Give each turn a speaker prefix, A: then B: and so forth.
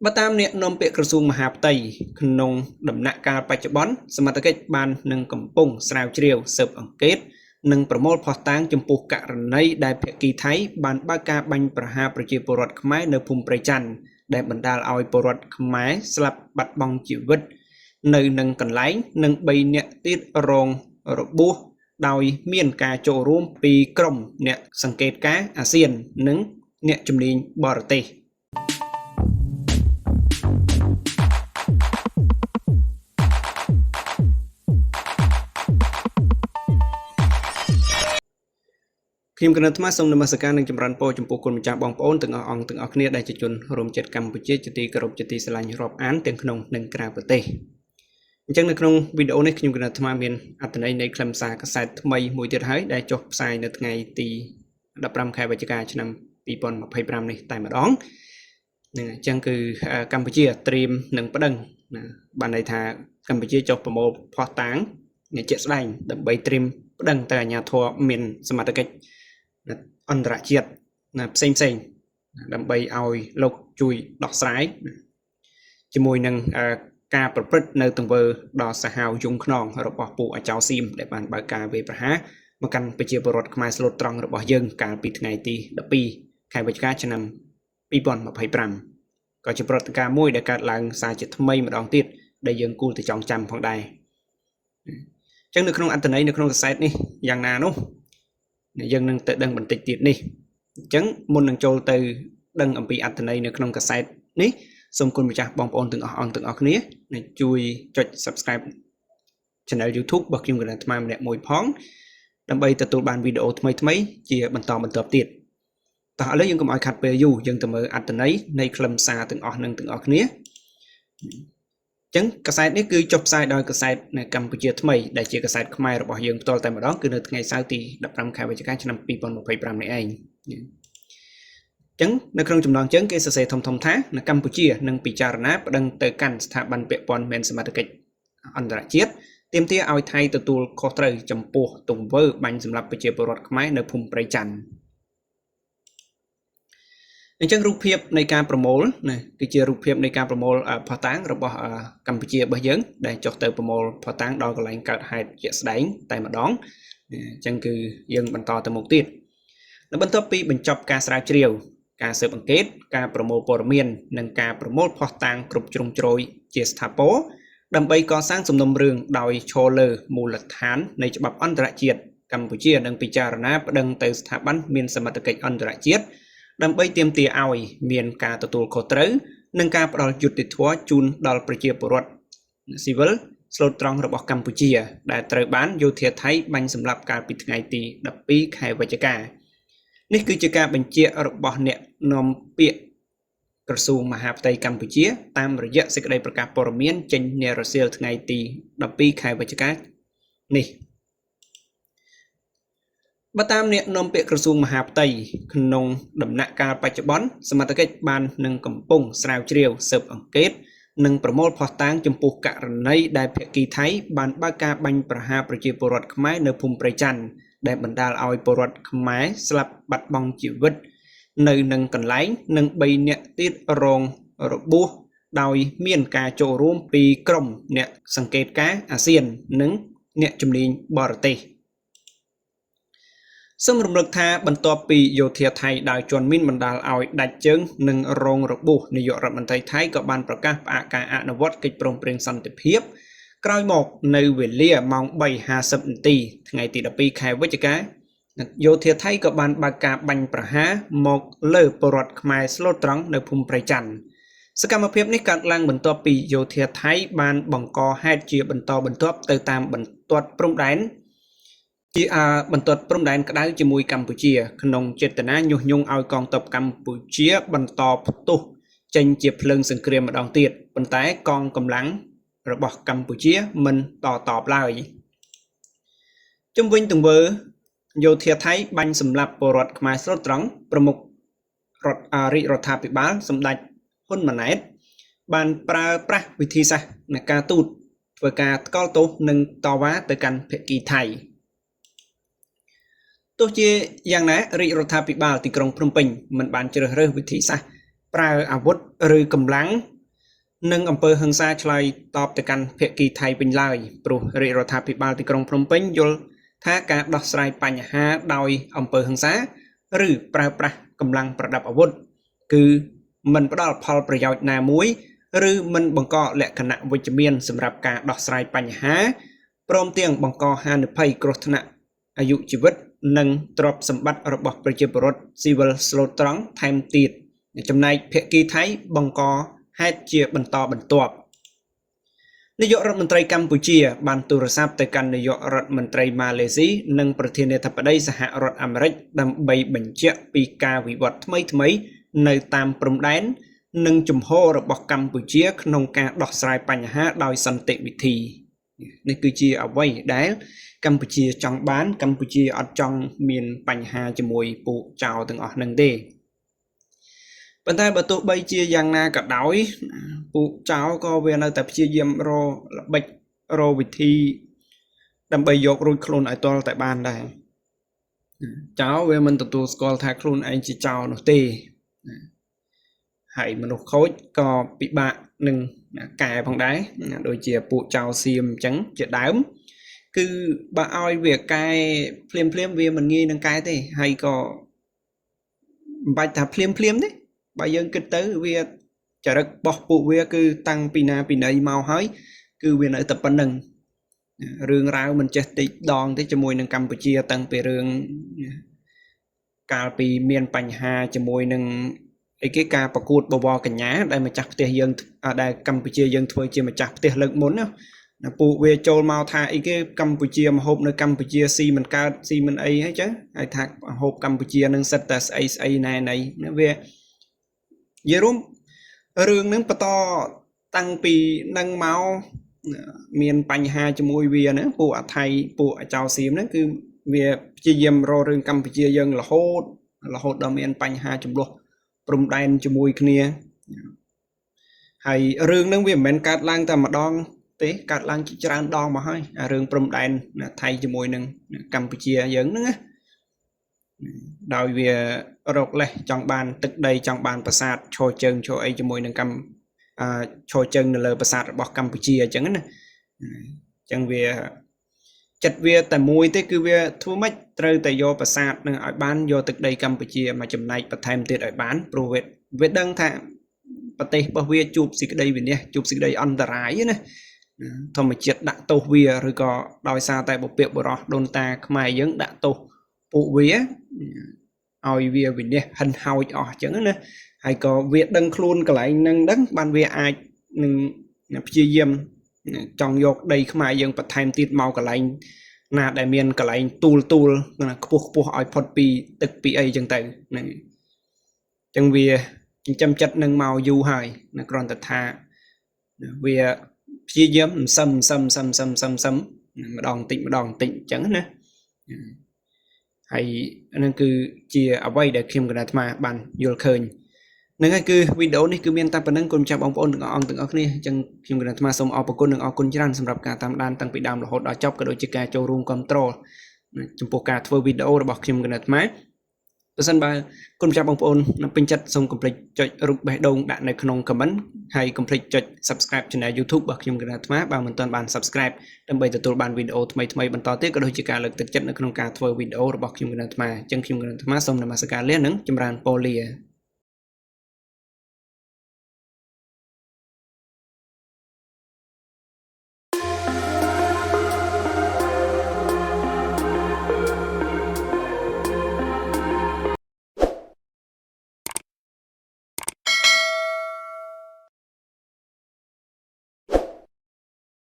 A: បើតាមអ្នកនាំពាក្យក្រសួងមហាផ្ទៃក្នុងដំណាក់កាលបច្ចុប្បន្នសមត្ថកិច្ចបាននឹងកំពុងស្រាវជ្រាវស៊ើបអង្កេតនិងប្រមូលភស្តុតាងចំពោះករណីដែលភាគីថៃបានបើកការបាញ់ប្រហារប្រជាពលរដ្ឋខ្មែរនៅភូមិព្រៃច័ន្ទដែលបណ្ដាលឲ្យពលរដ្ឋខ្មែរស្លាប់បាត់បង់ជីវិតនៅនឹងកន្លែងនិង3នាក់ទៀតរងរបួសដោយមានការចូលរួមពីក្រុមអ្នកសង្កេតការណ៍អាស៊ាននិងអ្នកជំនាញបរទេសខ្ញុំកណ្ដាលថ្មសូមនមស្ការនិងចម្រើនពរចំពោះគុណម្ចាស់បងប្អូនទាំងអស់អង្គទាំងអស់គ្នាដែលជាជនរួមជាតិកម្ពុជាជាទីគោរពជាទីស្រឡាញ់រាប់អានទាំងក្នុងនិងក្រៅប្រទេសអញ្ចឹងនៅក្នុងវីដេអូនេះខ្ញុំកណ្ដាលថ្មមានអត្ថន័យនៃខ្លឹមសារកាសែតថ្មីមួយទៀតហើយដែលចុះផ្សាយនៅថ្ងៃទី15ខែវិច្ឆិកាឆ្នាំ2025នេះតែម្ដងនឹងអញ្ចឹងគឺកម្ពុជាត្រៀមនឹងប្តឹងបានន័យថាកម្ពុជាចុះប្រមូលភស្តុតាងជាក់ស្ដែងដើម្បីត្រៀមប្តឹងទៅអាជ្ញាធរមានសមត្ថកិច្ចអន្តរជាតិផ្សេងដើម្បីឲ្យលោកជួយដោះស្រាយជាមួយនឹងការប្រព្រឹត្តនៅទង្វើដ៏សាហាវយង់ខ្នងរបស់ពួកអាចោសៀមដែលបានបើកការវាយប្រហារមកកាន់ប្រជាពលរដ្ឋខ្មែរស្លូតត្រង់របស់យើងកាលពីថ្ងៃទី12ខែវិច្ឆិកាឆ្នាំ2025ក៏ជាព្រឹត្តិការណ៍មួយដែលកើតឡើងសារជាថ្មីម្ដងទៀតដែលយើងគួរតែចងចាំផងដែរអញ្ចឹងនៅក្នុងអត្ថន័យនៅក្នុងកាសែតនេះយ៉ាងណានោះយើងនឹងទៅដឹងបន្តិចទៀតនេះអញ្ចឹងមុននឹងចូលទៅដឹងអំពីអត្ថន័យនៅក្នុងកាសែតនេះសូមគុណម្ចាស់បងប្អូនទាំងអស់អង្គទាំងអស់គ្នាជួយចុច Subscribe Channel YouTube របស់ខ្ញុំកណ្ដាលថ្មម្នាក់មួយផងដើម្បីទទួលបានវីដេអូថ្មីៗជាបន្តបន្ទាប់ទៀតតោះឥឡូវយើងកុំឲ្យខាត់ពេលយូរយើងទៅមើលអត្ថន័យនៃខ្លឹមសារទាំងអស់នឹងទាំងអស់គ្នាអញ្ចឹងកាសែតនេះគឺចុះផ្សាយដោយកាសែតនៅកម្ពុជាថ្មីដែលជាកាសែតខ្មែររបស់យើងផ្ទាល់តែម្ដងគឺនៅថ្ងៃសៅរ៍ទី15ខែវិច្ឆិកាឆ្នាំ2025នេះឯងចឹងនៅក្នុងចំណងជើងគេសរសេរធំថានៅកម្ពុជានឹងពិចារណាប្តឹងទៅកាន់ស្ថាប័នពាក់ព័ន្ធមានសមត្ថកិច្ចអន្តរជាតិទាមទារឲ្យថៃទទួលខុសត្រូវចំពោះទង្វើបាញ់សម្លាប់ប្រជាពលរដ្ឋខ្មែរនៅភូមិព្រៃច័ន្ទអញ្ចឹងរូបភាពនៃការប្រមូលគឺជារូបភាពនៃការប្រមូលភស្តុតាងរបស់កម្ពុជារបស់យើងដែលចុះទៅប្រមូលភស្តុតាងដល់កន្លែងកើតហេតុជាក់ស្ដែងតែម្ដងអញ្ចឹងគឺយើងបន្តទៅមុខទៀតបន្ទាប់ពីបញ្ចប់ការស្រាវជ្រាវការស៊ើបអង្កេតការប្រមូលព័ត៌មាននិងការប្រមូលភស្តុតាងគ្រប់ជ្រុងជ្រោយជាស្ថាពរដើម្បីកសាងសំណុំរឿងដោយឈរលើមូលដ្ឋាននៃច្បាប់អន្តរជាតិកម្ពុជានឹងពិចារណាប្តឹងទៅស្ថាប័នមានសមត្ថកិច្ចអន្តរជាតិដើម្បីទាមទារឲ្យមានការទទួលខុសត្រូវនិងការផ្ដល់យុត្តិធម៌ជូនដល់ប្រជាពលរដ្ឋស៊ីវិលស្លូតត្រង់របស់កម្ពុជាដែលត្រូវបានយោធាថៃបាញ់សម្លាប់កាលពីថ្ងៃទី12ខែវិច្ឆិកានេះគឺជាការបញ្ជាក់របស់អ្នកនាំពាក្យក្រសួងមហាផ្ទៃកម្ពុជាតាមរយៈសេចក្តីប្រកាសព័ត៌មានចេញនារសៀលថ្ងៃទី12ខែវិច្ឆិកានេះបើតាមអ្នកនាំពាក្យក្រសួងមហាផ្ទៃក្នុងដំណាក់កាលបច្ចុប្បន្នសមត្ថកិច្ចបាននឹងកំពុងស្រាវជ្រាវស៊ើបអង្កេតនិងប្រមូលភស្តុតាងចំពោះករណីដែលភាគីថៃបានបើកការបាញ់ប្រហារប្រជាពលរដ្ឋខ្មែរនៅភូមិព្រៃច័ន្ទដែលបណ្ដាលឲ្យពលរដ្ឋខ្មែរស្លាប់បាត់បង់ជីវិតនៅនឹងកន្លែងនិង3នាក់ទៀតរងរបួសដោយមានការចូលរួមពីក្រុមអ្នកសង្កេតការណ៍អាស៊ាននិងអ្នកជំនាញបរទេសសូមរំលឹកថាបន្ទាប់ពីយោធាថៃដោយជន់មីនបណ្ដាលឲ្យដាច់ជើងនិងរងរបួសនាយករដ្ឋមន្ត្រីថៃក៏បានប្រកាសផ្អាកការអនុវត្តកិច្ចព្រមព្រៀងសន្តិភាពក្រោយមកនៅវេលាម៉ោង 3:50 នាទីថ្ងៃទី12ខែវិច្ឆិកាយោធាថៃក៏បានបើកការបាញ់ប្រហារមកលើពលរដ្ឋខ្មែរស្លូតត្រង់នៅភូមិព្រៃច័ន្ទសកម្មភាពនេះកើតឡើងបន្ទាប់ពីយោធាថៃបានបង្កហេតុជាបន្តបន្ទាប់ទៅតាមបន្ទាត់ព្រំដែនបន្ទាត់ព្រំដែនក្តៅជាមួយកម្ពុជាក្នុងចេតនាញុះញង់ឲ្យកងទ័ពកម្ពុជាបន្តផ្ទុះចេញជាភ្លើងសង្គ្រាមម្ដងទៀតប៉ុន្តែកងកម្លាំងរបស់កម្ពុជាមិនតបឡើយជំវិញទង្វើយោធាថៃបាញ់សម្លាប់ពលរដ្ឋខ្មែរស្លូតត្រង់ប្រមុខរាជរដ្ឋាភិបាលសម្ដេចហ៊ុនម៉ាណែតបានប្រើប្រាស់វិធីសាស្ត្រនៃការទូតធ្វើការថ្កោលទោសនិងតវ៉ាទៅកាន់ភាគីថៃទោះជាយ៉ាងណារាជរដ្ឋាភិបាលទីក្រុងភ្នំពេញមិនបានជ្រើសរើសវិធីសាស្ត្រប្រើអាវុធឬកម្លាំង នឹងអំពើហិង្សាឆ្លើយតបទៅកាន់ភាគីថៃវិញឡើយព្រោះរាជរដ្ឋាភិបាលទីក្រុងភ្នំពេញយល់ថាការដោះស្រាយបញ្ហាដោយអំពើហិង្សាឬប្រើប្រាស់កម្លាំងប្រដាប់អាវុធគឺមិនផ្ដល់ផលប្រយោជន៍ណាមួយឬមិនបង្កលក្ខណៈវិជ្ជមានសម្រាប់ការដោះស្រាយបញ្ហាព្រមទាំងបង្កហានិភ័យគ្រោះថ្នាក់អាយុជីវិតនិងទ្រព្យសម្បត្តិរបស់ប្រជាពលរដ្ឋស៊ីវិលស្លូតត្រង់ថែមទៀតចំណែកភាគីថៃបង្កហេតុជាបន្តបន្ទាប់នាយករដ្ឋមន្ត្រីកម្ពុជាបានទូរស័ព្ទទៅកាន់នាយករដ្ឋមន្ត្រីម៉ាឡេស៊ីនិងប្រធានាធិបតីសហរដ្ឋអាមេរិកដើម្បីបញ្ជាក់ពីការវិវត្តថ្មីៗនៅតាមព្រំដែននិងជំហររបស់កម្ពុជាក្នុងការដោះស្រាយបញ្ហាដោយសន្តិវិធីនេះគឺជាអ្វីដែលកម្ពុជាចង់បានកម្ពុជាអត់ចង់មានបញ្ហាជាមួយពួកចៅទាំងអស់នឹងទេប៉ុន្តែបើទោះបីជាយ៉ាងណាក៏ដោយពួកចៅក៏វានៅតែព្យាយាមរកល្បិចរកវិធីដើម្បីយករួចខ្លួនឲ្យទាល់តែបានដែរចៅវាមិនទទួលស្គាល់ថាខ្លួនឯងជាចៅនោះទេហើយមនុស្សខូចក៏ពិបាកនឹងកែផងដែរដូចជាពួកចៅសៀមអញ្ចឹងជាដើមគឺបើឲ្យវាកែភ្លាមវាមិនងាយនឹងកែទេហើយក៏មិនបាច់ថាភ្លាមទេបើយើងគិតទៅវាចរិតរបស់ពួកវាគឺតាំងពីណាពីណីមកហើយគឺវានៅតែប៉ុណ្្នឹងរឿងរ៉ាវមិនចេះតិចដងទេជាមួយនឹងកម្ពុជាតាំងពីរឿងកាលពីមានបញ្ហាជាមួយនឹងអីគេការប្រកួតបវរកញ្ញាដែលម្ចាស់ផ្ទះយើងដែលកម្ពុជាយើងធ្វើជាម្ចាស់ផ្ទះលើកមុនណាពួកវាចូលមកថាអីគេកម្ពុជាមហូបនៅកម្ពុជាស៊ីមិនកើតស៊ីមិនអីហ្នឹងចឹងហើយថាមហូបកម្ពុជានឹងសិតតែស្អីណែវានិយាយរួមរឿងហ្នឹងបន្តតាំងពីនឹងមកមានបញ្ហាជាមួយវាណាពួកអថៃពួកចៅសៀមហ្នឹងគឺវាព្យាយាមរករឿងកម្ពុជាយើងរហូតដល់មានបញ្ហាចំនួនព្រំដែនជាមួយគ្នាហើយរឿងហ្នឹងវាមិនមែនកើតឡើងតែម្ដងទេកើតឡើងជាច្រើនដងមកហើយអារឿងព្រំដែនថៃជាមួយនឹងកម្ពុជាយើងហ្នឹងណាដោយវារកលេសចង់បានទឹកដីចង់បានប្រាសាទឈរជើងឈរអីជាមួយនឹងឈរជើងនៅលើប្រាសាទរបស់កម្ពុជាអញ្ចឹងណាអញ្ចឹងវាចិត្តវាតែមួយទេគឺវាធ្វើម៉េចត្រូវតែយកប្រាសាទនឹងឲ្យបានយកទឹកដីកម្ពុជាមកចំណែកបន្ថែមទៀតឲ្យបានព្រោះវាដឹងថាប្រទេសរបស់វាជួបសេចក្តីវិនាសជួបសេចក្តីអន្តរាយណាធម្មជាតិដាក់ទោសវាឬក៏ដោយសារតែបុព្វបុរសដូនតាខ្មែរយើងដាក់ទោសពួកវាឲ្យវាវិនាសហិនហោចអស់អញ្ចឹងណាហើយក៏វាដឹងខ្លួនកន្លែងនឹងដឹងបានវាអាចនឹងព្យាយាមចង់យកដីខ្មែរយើងបន្ថែមទៀតមកកន្លែងណាដែលមានកន្លែងទូលខ្ពស់ឲ្យផុតពីទឹកពីអីចឹងទៅហ្នឹងចឹងវាចិញ្ចឹមចិត្តនឹងមកយូរហើយណាគ្រាន់តែថាវាព្យាយាមសឹមម្ដងតិចអញ្ចឹងណាហើយហ្នឹងគឺជាអ្វីដែលខ្ញុំកណាត់អាត្មាបានយល់ឃើញហ្នឹងហើយគឺវីដេអូនេះគឺមានតែប៉ុណ្្នឹងគុំចាប់បងប្អូនទាំងអស់គ្នាអញ្ចឹងខ្ញុំកណាត់អាត្មាសូមអរគុណនិងអរគុណច្រើនសម្រាប់ការតាមដានតាំងពីដើមរហូតដល់ចប់ក៏ដូចជាការចូលរួមគ្រប់គ្រងចំពោះការធ្វើវីដេអូរបស់ខ្ញុំកណាត់អាត្មាបើសិនបើគុំចាប់បងប្អូនពេញចិត្តសូមកុំភ្លេចចុចរូបបេះដូងដាក់នៅក្នុង comment ហើយកុំភ្លេចចុច subscribe Channel YouTube របស់ខ្ញុំកណាត់អាត្មាបើមិនទាន់បាន subscribe ដើម្បីទទួលបានវីដេអូថ្មីបន្តទៀតក៏ដូចជាការលើកទឹកចិត្តនៅក្នុងការធ្វើវីដេអូរបស់ខ្ញុំកណាត់អាត្មាអញ្ចឹងខ្ញុំកណាត់អាត្មាសូមនមស្ការលានិងចម្រើនពរលា